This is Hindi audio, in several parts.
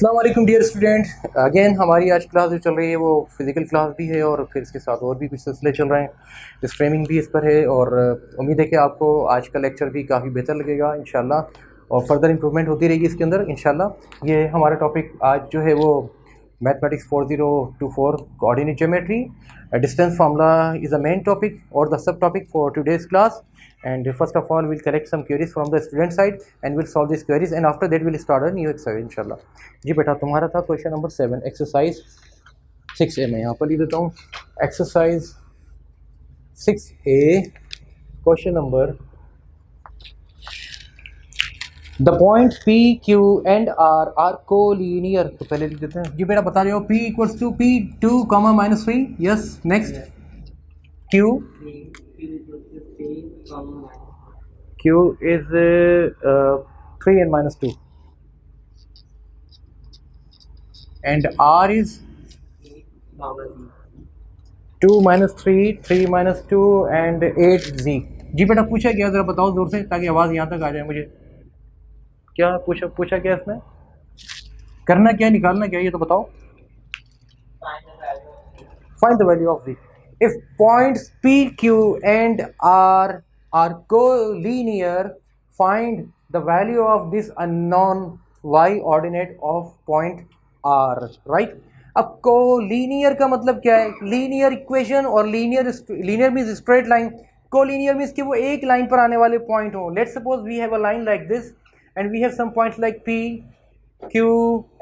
अस्सलाम वालेकुम डियर स्टूडेंट। अगेन हमारी आज क्लास जो चल रही है वो फिज़िकल क्लास भी है और फिर इसके साथ और भी कुछ सिलसिले चल रहे हैं। स्ट्रीमिंग भी इस पर है और उम्मीद है कि आपको आज का लेक्चर भी काफ़ी बेहतर लगेगा इंशाल्लाह और फर्दर इंप्रूवमेंट होती रहेगी इसके अंदर इंशाल्लाह। ये हमारा टॉपिक आज जो है वो mathematics 4024 coordinate geometry distance formula is a main topic और the sub topic for today's class. And first of all, we'll collect some queries from the student side and we'll solve these queries, and after that we'll start a new exercise inshallah. जी बेटा, तुम्हारा था क्वेश्चन नंबर 7 एक्सरसाइज 6A. मैं यहाँ पर लिख देता हूँ exercise 6A question number the point P Q and R are collinear. तो पहले लिख देते हैं जी बेटा, बता रहे हो P equals to P2, -3. Yes, next Q Q is 3 and -2 and R is 2 -3, 3 -2 and 8Z. जी बेटा, पूछा क्या, ज़रा बताओ जोर से ताकि आवाज़ यहाँ तक आ जाए मुझे. क्या पूछा क्या इसमें, करना क्या, निकालना क्या, ये तो बताओ. Find the value of Z. If points P, Q and R are collinear, find the value of this unknown y ordinate of point R. Right? अब कोलिनियर का मतलब क्या है? लीनियर इक्वेशन और linear means straight line. Collinear means कि वो एक लाइन पर आने वाले पॉइंट हो. Let's suppose we have a line like this and we have some points like P, Q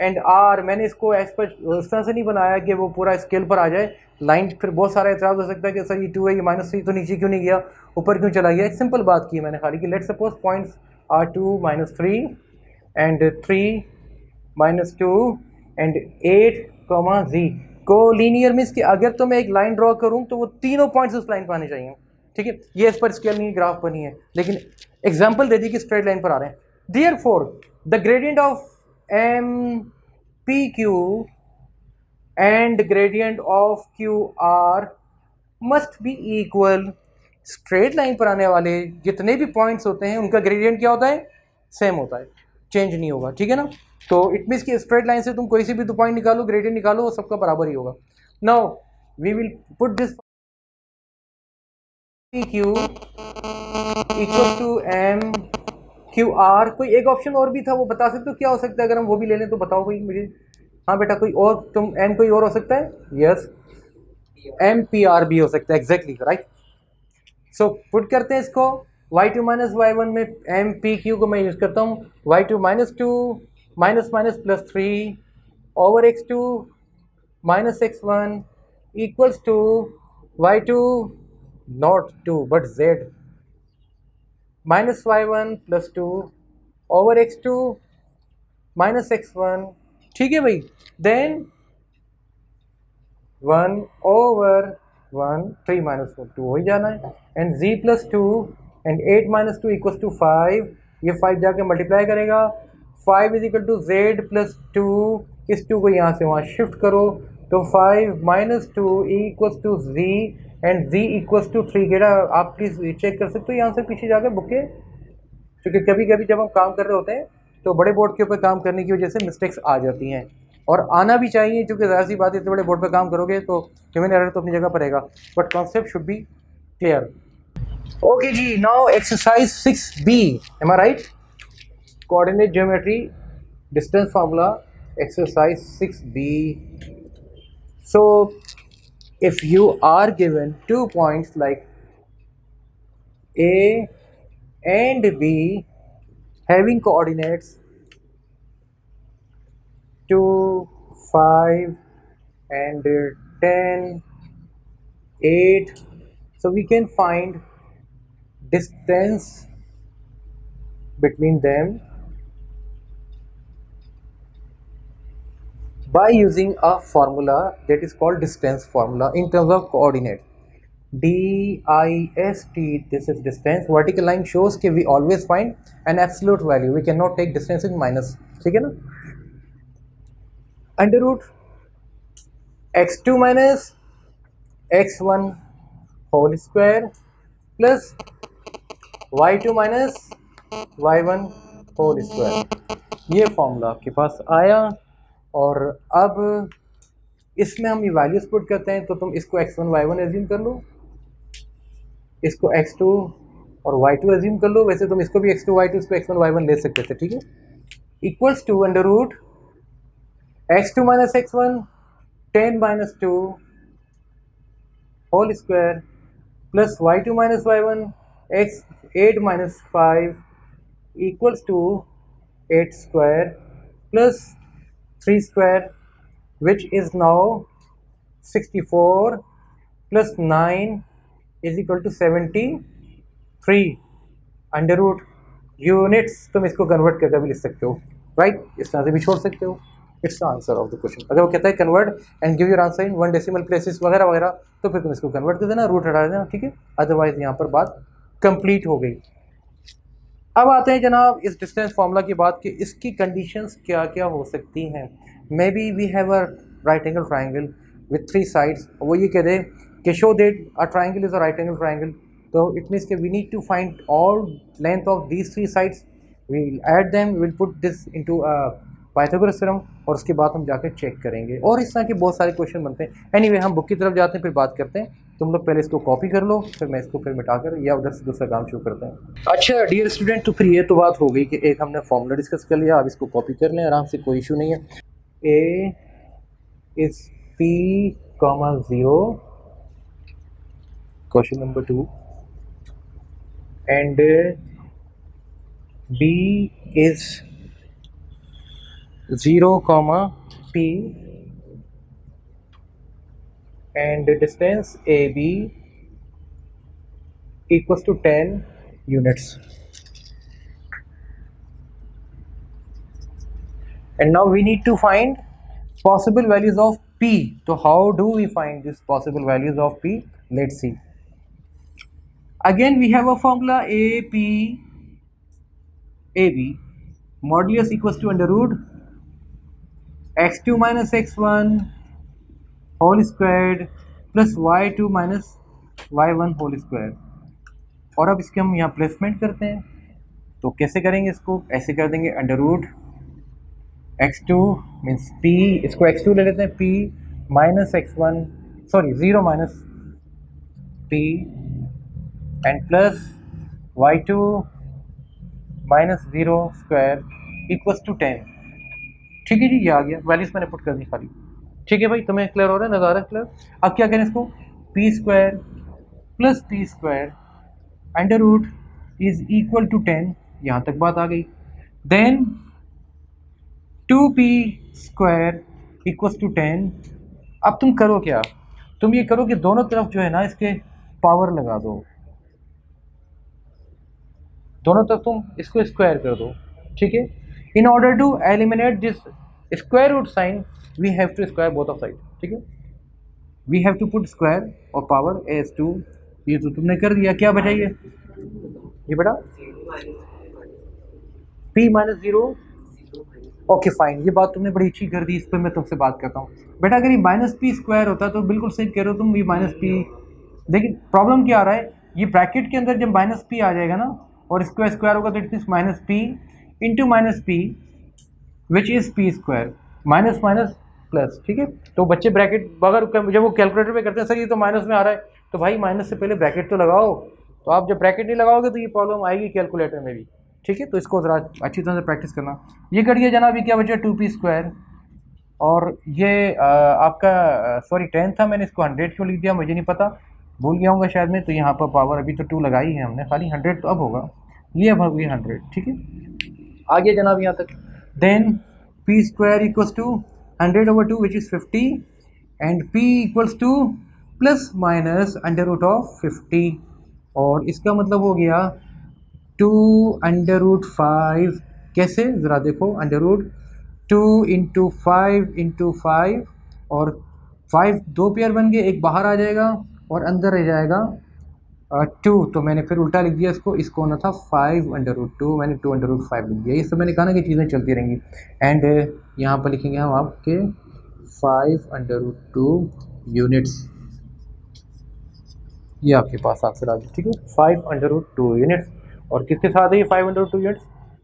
and R. मैंने इसको इस तरह से नहीं बनाया कि वो पूरा स्केल पर आ जाए लाइन. फिर बहुत सारा एतराज़ हो सकता है कि सर ये 2 है, ये -3, तो नीचे क्यों नहीं गया, ऊपर क्यों चला गया. एक सिंपल बात की मैंने खाली कि let's suppose points are 2, -3 and 3, -2 and 8, Z. Collinear means कि अगर तो मैं एक लाइन ड्रॉ करूं तो वो तीनों पॉइंट्स उस लाइन पर आने चाहिए. ठीक है, ये इस पर स्केल नहीं, ग्राफ पर नहीं है, लेकिन एग्जाम्पल दे दी कि स्ट्रेट लाइन पर आ रहे हैं. Therefore the gradient of MPQ and gradient of QR must be equal. Straight line पर आने वाले जितने भी पॉइंट्स होते हैं उनका ग्रेडियंट क्या होता है, सेम होता है, चेंज नहीं होगा. ठीक है ना. तो इट मीन्स कि स्ट्रेट लाइन से तुम कोई सी भी दो पॉइंट निकालो, ग्रेडियंट निकालो, वो सबका बराबर ही होगा. Now we will put this PQ equal to MQR. कोई एक ऑप्शन और भी था, वो बता सकते हो क्या हो सकता है, अगर हम वो भी ले लें तो बताओ कोई मुझे. हाँ बेटा, कोई और, तुम एम कोई और हो सकता है. यस, MPR भी हो सकता है. Exactly right. सो पुट करते हैं इसको. y2 - y1 में MPQ को मैं यूज करता हूँ. y2 -2 -+3 over x2 -x1 equals to y2 not 2 but z -y1 +2 over x2 -x1. ठीक है भाई. देन 1 ओवर 1, 3 - 2 हो ही जाना है. And z +2 and 8 - 2 equals to 5. ये 5 जाके मल्टीप्लाई करेगा. 5 = z +2. इस 2 को यहाँ से वहाँ शिफ्ट करो तो 5 - 2 equals to z and z equals to 3. गेटा आप प्लीज़ चेक कर सकते हो यहाँ से पीछे जाकर बुक के, क्योंकि कभी कभी जब हम काम कर रहे होते हैं तो बड़े बोर्ड के ऊपर काम करने की वजह से मिस्टेक्स आ जाती हैं, और आना भी चाहिए क्योंकि ज़ाहिर सी बात है, इतने बड़े बोर्ड पर काम करोगे तो ह्यूमन एरर तो अपनी जगह पर रहेगा, but concept should be clear. Okay ji, now exercise 6B. Am I right? Coordinate geometry distance formula exercise 6B. So if you are given 2 points like A and B having coordinates 2, 5 and 10, 8, so we can find distance between them by using a formula that is called distance formula in terms of coordinate. DIST, this is distance. Vertical line shows कि we always find an absolute value, we cannot take distance in minus. ठीक है ना. Under root x2 minus x1 whole square plus y2 minus y1 whole square. ये फॉर्मूला आपके पास आया. और अब इसमें हम ये वैल्यूज पुट करते हैं, तो तुम इसको x1 y1 एज्यूम कर लो, इसको x2 और y2 एज्यूम कर लो। वैसे तुम इसको भी x2 y2 इसको x1 y1 ले सकते थे, ठीक है। Equals to under root x2 minus x1 10 minus 2 whole square plus y2 minus y1 x 8 minus 5 equals to 8 square plus 3 square, which is now 64 plus 9 is equal to 73 under root units. तुम इसको कन्वर्ट करके भी लिख सकते हो, राइट, इस तरह से भी छोड़ सकते हो। It's the answer of the question. अगर वो कहता है convert and give your answer in 1 decimal places वगैरह वगैरह, तो फिर तुम इसको कन्वर्ट कर देना, रूट हटा देना, ठीक है। अदरवाइज यहाँ पर बात कंप्लीट हो गई। अब आते हैं जनाब इस डिस्टेंस फार्मूला की बात कि इसकी कंडीशंस क्या क्या हो सकती हैं। Maybe we have a right angle triangle with 3 sides, वो ये कह दे कि show that a triangle is a right angle triangle, तो इट मीन्स कि we need to find all length of these 3 sides, we will add them, we will put this into Pythagoras theorem, और उसके बाद हम जाकर चेक करेंगे। और इस तरह के बहुत सारे क्वेश्चन बनते हैं। एनीवे हम बुक की तरफ जाते हैं, फिर बात करते हैं। तुम लोग पहले इसको कॉपी कर लो, फिर मैं इसको फिर मिटाकर या उधर से दूसरा काम शुरू करते हैं। अच्छा डियर स्टूडेंट, तो फिर ये तो बात हो गई कि एक हमने फॉर्मूला डिस्कस कर लिया, अब इसको कॉपी कर लें आराम से, कोई इशू नहीं है। A is P comma 0, question number 2, and B is 0 comma p, and distance AB equals to 10 units. And now we need to find possible values of p. So how do we find these possible values of p? Let's see. Again we have a formula AP AB modulus equals to under root x2 minus x1 whole squared plus y2 minus y1 whole square. और अब इसके हम यहाँ प्लेसमेंट करते हैं, तो कैसे करेंगे इसको, ऐसे कर देंगे under root x2 means p, इसको x2 ले लेते हैं, p minus x1 sorry 0 minus p and plus y2 minus 0 square equals to 10। ठीक है जी, ये आ गया, वैल्यूज मैंने पुट कर दी खाली। ठीक है भाई, तुम्हें क्लियर हो रहा है, नज़ारा क्लियर। अब क्या करें इसको, p square plus p square under root is equal to 10, यहाँ तक बात आ गई। Then 2p square equals to 10। अब तुम करो क्या, तुम ये करो कि दोनों तरफ जो है ना इसके पावर लगा दो, दोनों तरफ तुम इसको स्क्वायर कर दो, ठीक है। In order to eliminate this square root sign we have to square both of side, ठीक है। We have to put square और पावर एज टू, ये तो तुमने कर दिया, क्या बचा ये बेटा p माइनस 0, ओके फाइन, ये बात तुमने बड़ी अच्छी कर दी, इस पर मैं तुमसे बात करता हूँ बेटा। अगर ये माइनस पी स्क्वायर होता तो बिल्कुल सही कह रहे हो तुम, ये माइनस पी, लेकिन प्रॉब्लम क्या आ रहा है, ये ब्रैकेट के अंदर जब माइनस पी आ जाएगा ना और स्क्वायर स्क्वायर होगा तो it means minus P into minus P which is P square minus minus plus, ठीक है। तो बच्चे ब्रैकेट अगर जब वो कैलकुलेटर पे करते हैं, सर ये तो माइनस में आ रहा है, तो भाई माइनस से पहले ब्रैकेट तो लगाओ। तो आप जब ब्रैकेट नहीं लगाओगे तो ये प्रॉब्लम आएगी कैलकुलेटर में भी, ठीक है। तो इसको ज़रा अच्छी तरह से प्रैक्टिस करना। ये करिए जनाब, ये क्या बचा 2p स्क्वायर, और ये आपका सॉरी 10 था, मैंने इसको 100 क्यों लिख दिया मुझे नहीं पता, भूल गया हूँ शायद मैं। तो यहाँ पर पावर अभी तो 2 लगाई है हमने, खाली 100 तो अब होगा, ये अब होगी 100, ठीक है। आगे जनाब यहाँ तक, then p square equals to 100/2 which is 50 and p equals to plus minus under root of 50, और इसका मतलब हो गया 2√5। कैसे, ज़रा देखो, अंडर रूट 2 इंटू 5 और 5 दो पेयर बन गए, एक बाहर आ जाएगा और अंदर रह जाएगा 2, तो मैंने फिर उल्टा लिख दिया इसको होना था 5√2, मैंने 2√5 लिख दिया। ये सब मैंने कहा ना कि चीज़ें चलती रहेंगी। एंड यहाँ पर लिखेंगे हम आपके 5√2 यूनिट्स, ये आपके पास आंसर आ गया, ठीक है। 5√2 यूनिट्स, और किसके साथ है ये 5√2 यूनिट्स,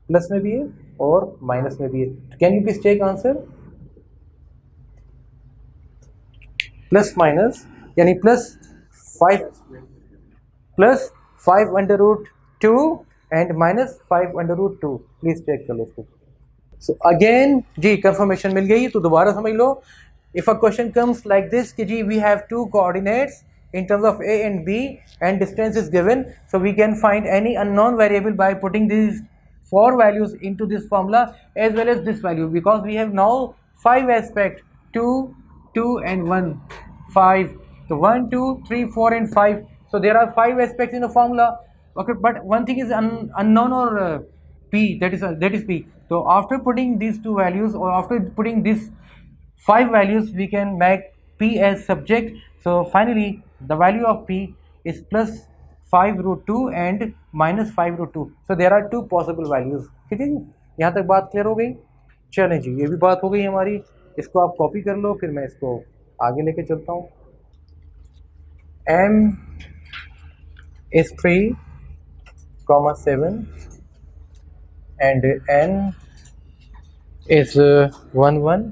प्लस में भी है और माइनस में भी है। Can you please take answer, plus minus यानी प्लस 5/√2 एंड -5/√2। प्लीज चेक कर लो इसको। सो अगेन जी कंफर्मेशन मिल गई, तो दोबारा समझ लो। If a question comes like this कि जी we have two coordinates in terms of a and b and distance is given, so we can find any unknown variable by putting these four values into this formula as well as this value, because we have now 5 aspect 2 2 and 1 5, so 1 2 3 4 and 5, so there are 5 aspects in the formula. Okay, but one thing is unknown or p, that is p. So after putting these two values or after putting this 5 values, we can make p as subject. So finally the value of p is plus 5√2 and -5√2. so there are two possible values. ठीक है जी, यहाँ तक बात क्लियर हो गई। चलें जी, ये भी बात हो गई हमारी। इसको आप कॉपी कर लो, फिर मैं इसको आगे लेके चलता हूँ। m is 3,7 and n is 1 1,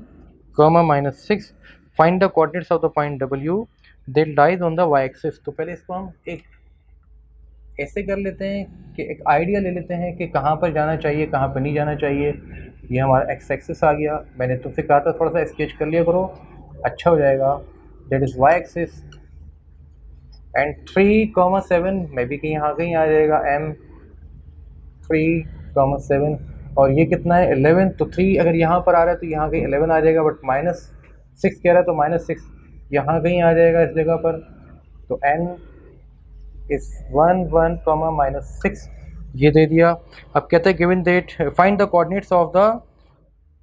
-6. Find the coordinates of the point w that lies on the y axis। तो पहले इसको हम एक ऐसे कर लेते हैं कि एक आइडिया ले लेते हैं कि कहाँ पर जाना चाहिए, कहाँ पर नहीं जाना चाहिए। ये हमारा एक्स एक्सिस आ गया। मैंने तुमसे कहा था थोड़ा सा स्केच कर लिया करो, अच्छा हो जाएगा। That is why axis and 3,7 में भी कहीं यहाँ कहीं आ जाएगा m 3,7 और ये कितना है 11, तो 3 अगर यहाँ पर आ रहा है तो यहाँ कहीं 11 आ जाएगा, बट -6 कह रहा है तो -6 यहाँ कहीं आ जाएगा इस जगह पर। तो n इस 1 1, -6 ये दे दिया। अब कहते हैं given that find the coordinates of the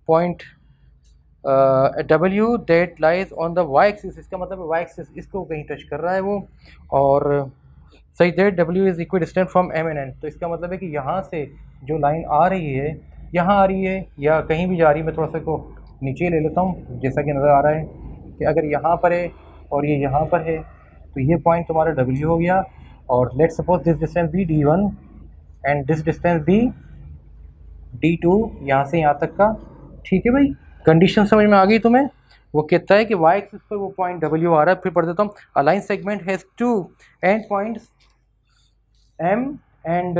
point w that lies on the y axis. इसका मतलब y एक्सिस इसको कहीं टच कर रहा है वो, और सही that w is equal distance from m and n। तो इसका मतलब है कि यहाँ से जो लाइन आ रही है यहाँ आ रही है या कहीं भी जा रही है। मैं थोड़ा सा को नीचे ले लेता हूँ, जैसा कि नज़र आ रहा है कि अगर यहाँ पर है और ये यहाँ पर है तो ये पॉइंट तुम्हारा w हो गया। और let's suppose this distance be d1 and this distance be d2, यहाँ से यहाँ तक का। ठीक है भाई, कंडीशन समझ में आ गई तुम्हें? वो कहता है कि y एक्सिस पर वो पॉइंट w आ रहा है। फिर पढ़ देता हूँ, a line segment has two end points m and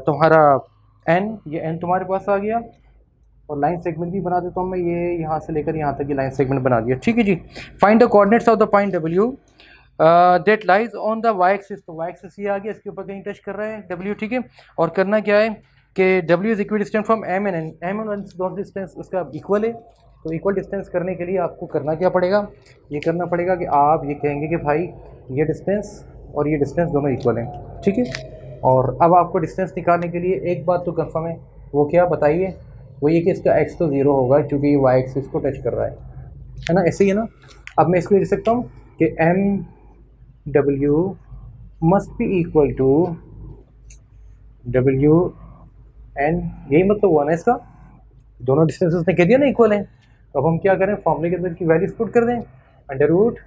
तुम्हारा n, ये n तुम्हारे पास आ गया। और लाइन सेगमेंट भी बना देता हूँ मैं, ये यहाँ से लेकर यहाँ तक ये लाइन सेगमेंट बना दिया। ठीक है जी, find the coordinates of the point w that lies on the y axis. तो y एक्सिस ये आ गया, इसके ऊपर कहीं टच कर रहा है w। ठीक है, और करना क्या है कि w is equal distance from m and n। m और n दोनों डिस्टेंस उसका इक्वल है। तो इक्वल डिस्टेंस करने के लिए आपको करना क्या पड़ेगा, ये करना पड़ेगा कि आप ये कहेंगे कि भाई ये डिस्टेंस और ये डिस्टेंस दोनों इक्वल हैं। ठीक है, और अब आपको डिस्टेंस निकालने के लिए एक बात तो कंफर्म है, वो क्या बताइए? वो ये कि इसका x तो 0 होगा क्योंकि ये y एक्सिस को टच कर रहा है ना, ऐसे ही है ना। अब मैं इसको लिख सकता हूँ कि m w must be equal to w n। यही मतलब हुआ ना इसका, दोनों डिस्टेंस उसने कह दिया ना इक्वल हैं। तो अब हम क्या करें, फॉर्मूले के अंदर की वैल्यूज पुट कर दें। अंडर रूट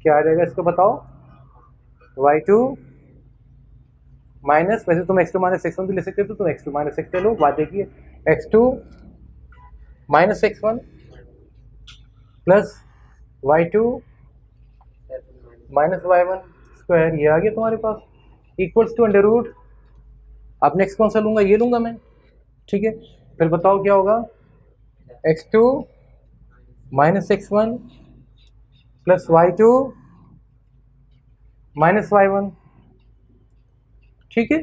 क्या आ जाएगा इसको बताओ, y2 माइनस, वैसे तुम x2 - x1 भी ले सकते हो, तो तुम x2 - x ले लो। बात देखिए, x2 - x1 plus y2 - y1 square, ये आ गया तुम्हारे पास, इक्वल्स टू अंडर रूट। अब नेक्स्ट कौन सा लूँगा, ये लूँगा मैं। ठीक है, फिर बताओ क्या होगा, x2 - x1 plus y2 - y1। ठीक है,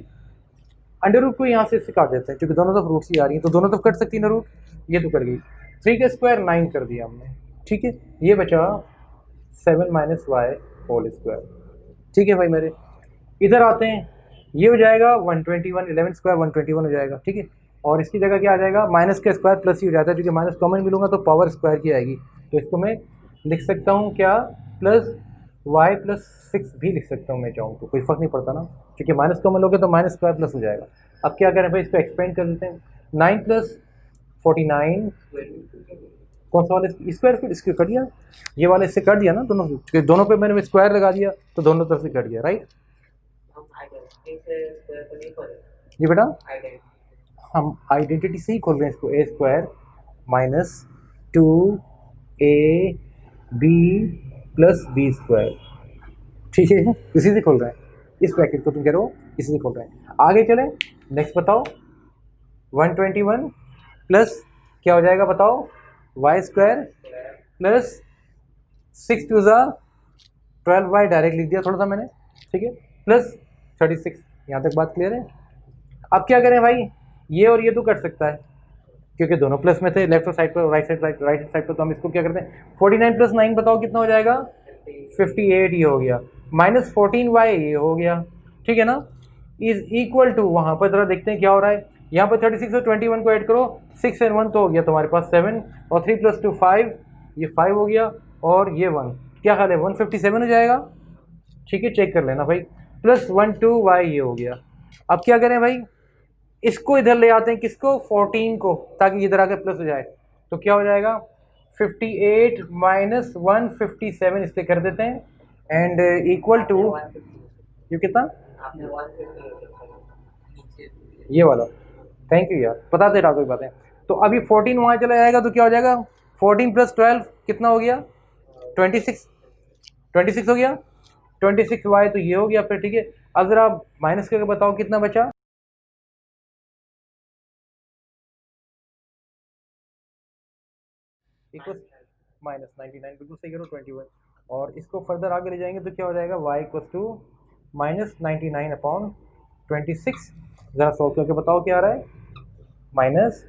अंडर रूट को यहाँ से इससे काट देते हैं क्योंकि दोनों तरफ रूट्स ही आ रही हैं, तो दोनों तरफ कट सकती है ना रूट। ये तो कर गई, 3 का स्क्वायर 9 कर दिया हमने। ठीक है, ये बचा 7 - y होल स्क्वायर। ठीक है भाई मेरे, इधर आते हैं, ये हो जाएगा 121, 11 स्क्वायर 121 हो जाएगा। ठीक है, और इसकी जगह क्या आ जाएगा, माइनस का स्क्वायर प्लस ही हो जाता है, क्योंकि माइनस कॉमन भी लूँगा तो पावर स्क्वायर की आएगी। तो इसको मैं लिख सकता हूँ क्या, प्लस y + 6 भी लिख सकता हूँ मैं चाहूँ तो, कोई फ़र्क नहीं पड़ता ना, क्योंकि माइनस कॉमन लोगे तो माइनस स्क्वायर प्लस हो जाएगा। अब क्या करें भाई, इसको एक्सपेंड कर देते हैं। 9 + 49, कौन सा वाला स्क्वायर, इसको कट दिया, ये वाला इससे कट दिया ना, दोनों पे मैंने स्क्वायर लगा दिया तो दोनों तरफ से कट गया, राइट। जी बेटा, हम आइडेंटिटी से ही खोल रहे हैं इसको, a² - 2 a b plus b square, ठीक है, इसी से खोल रहे हैं इस ब्रैकेट को, तुम कह रहे हो इसी से खोल रहे हैं। आगे चले, नेक्स्ट बताओ, 121 प्लस क्या हो जाएगा बताओ, वाई स्क्वायर प्लस 6 टू ज़ा 12 वाई, डायरेक्ट लिख दिया थोड़ा सा मैंने, ठीक है, प्लस 36। यहाँ तक बात क्लियर है। अब क्या करें भाई, ये और ये तो कट सकता है क्योंकि दोनों प्लस में थे, लेफ्ट साइड पर राइट साइड पर, तो हम इसको क्या करते हैं, 49 प्लस 9 बताओ कितना हो जाएगा, 58 ये हो गया, माइनस 14y ये हो गया, ठीक है ना, इज इक्वल टू, वहाँ पर जरा देखते हैं क्या हो रहा है, यहाँ पर 36 और 21 को ऐड करो, 6 और 1 तो हो गया तुम्हारे पास 7, और 3 प्लस 2 5, ये 5 हो गया, और ये 1, क्या ख्याल है 157 हो जाएगा, ठीक है, चेक कर लेना भाई, प्लस 12y ये हो गया। अब क्या करें भाई, इसको इधर ले आते हैं, किसको, 14 को, ताकि इधर आके प्लस हो जाए, तो क्या हो जाएगा, 58 माइनस 157 इससे कर देते हैं, एंड इक्वल टू, ये कितना, ये वाला, थैंक यू यार, पता दे रहा कोई बात है। तो अभी 14 वहाँ चला जाएगा तो क्या हो जाएगा, 14 प्लस 12 कितना हो गया, 26, 26 हो गया, 26y तो ये हो गया फिर, ठीक है। अब जरा माइनस करके बताओ कितना बचा, इक्वल माइनस 99, बिल्कुल सही करो, 21, और इसको फर्दर आगे ले जाएंगे तो क्या हो जाएगा, y equal to minus 99 upon 26, ज़रा सॉल्व करके बताओ क्या आ रहा है, माइनस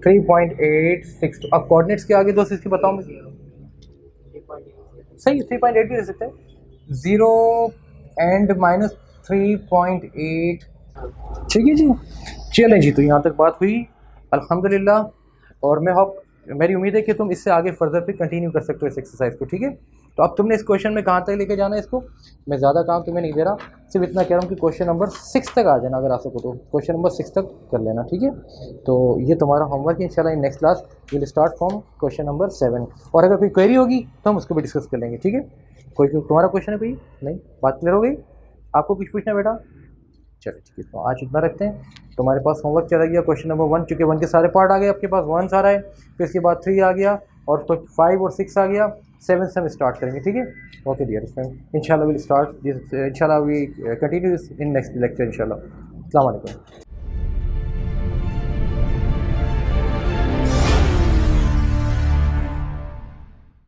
3.862। अब कोऑर्डिनेट्स के आगे दोस्त इसके बताओ मुझे, सही 3.8 भी दे सकते हैं, 0 एंड माइनस 3.8, ठीक है जी। चलें जी, तो यहाँ तक बात हुई अल्हम्दुलिल्लाह, और मैं होप, मेरी उम्मीद है कि तुम इससे आगे फर्दर भी कंटिन्यू कर सकते हो इस एक्सरसाइज को, ठीक है। तो अब तुमने इस क्वेश्चन में कहाँ तक लेके जाना है इसको, मैं ज़्यादा काम तुम्हें नहीं दे रहा, सिर्फ इतना कह रहा हूँ कि क्वेश्चन नंबर 6 तक आ जाना, अगर आ सको तो क्वेश्चन नंबर 6 तक कर लेना, ठीक है। तो ये तुम्हारा होमवर्क है, इंशाल्लाह in next class will start from question number 7, और अगर कोई क्वेरी होगी तो हम उसको भी डिस्कस कर लेंगे, ठीक है। कोई तुम्हारा क्वेश्चन है कोई, नहीं, बात क्लियर हो गई, आपको कुछ पूछना है बेटा, चलो ठीक है, तो आज इतना रखते हैं। तुम्हारे पास होमवर्क चला गया क्वेश्चन नंबर 1, चूँकि 1 के सारे पार्ट आ गए आपके पास, 1 सारा है, फिर इसके बाद 3 आ गया, और तो 5 और 6 आ गया, 7 से हम स्टार्ट करेंगे, ठीक है। ओके डियर फ्रेंड, इंशाल्लाह विल स्टार्ट दिस, इंशाल्लाह we continue this in next lecture इंशाल्लाह। अस्सलाम वालेकुम।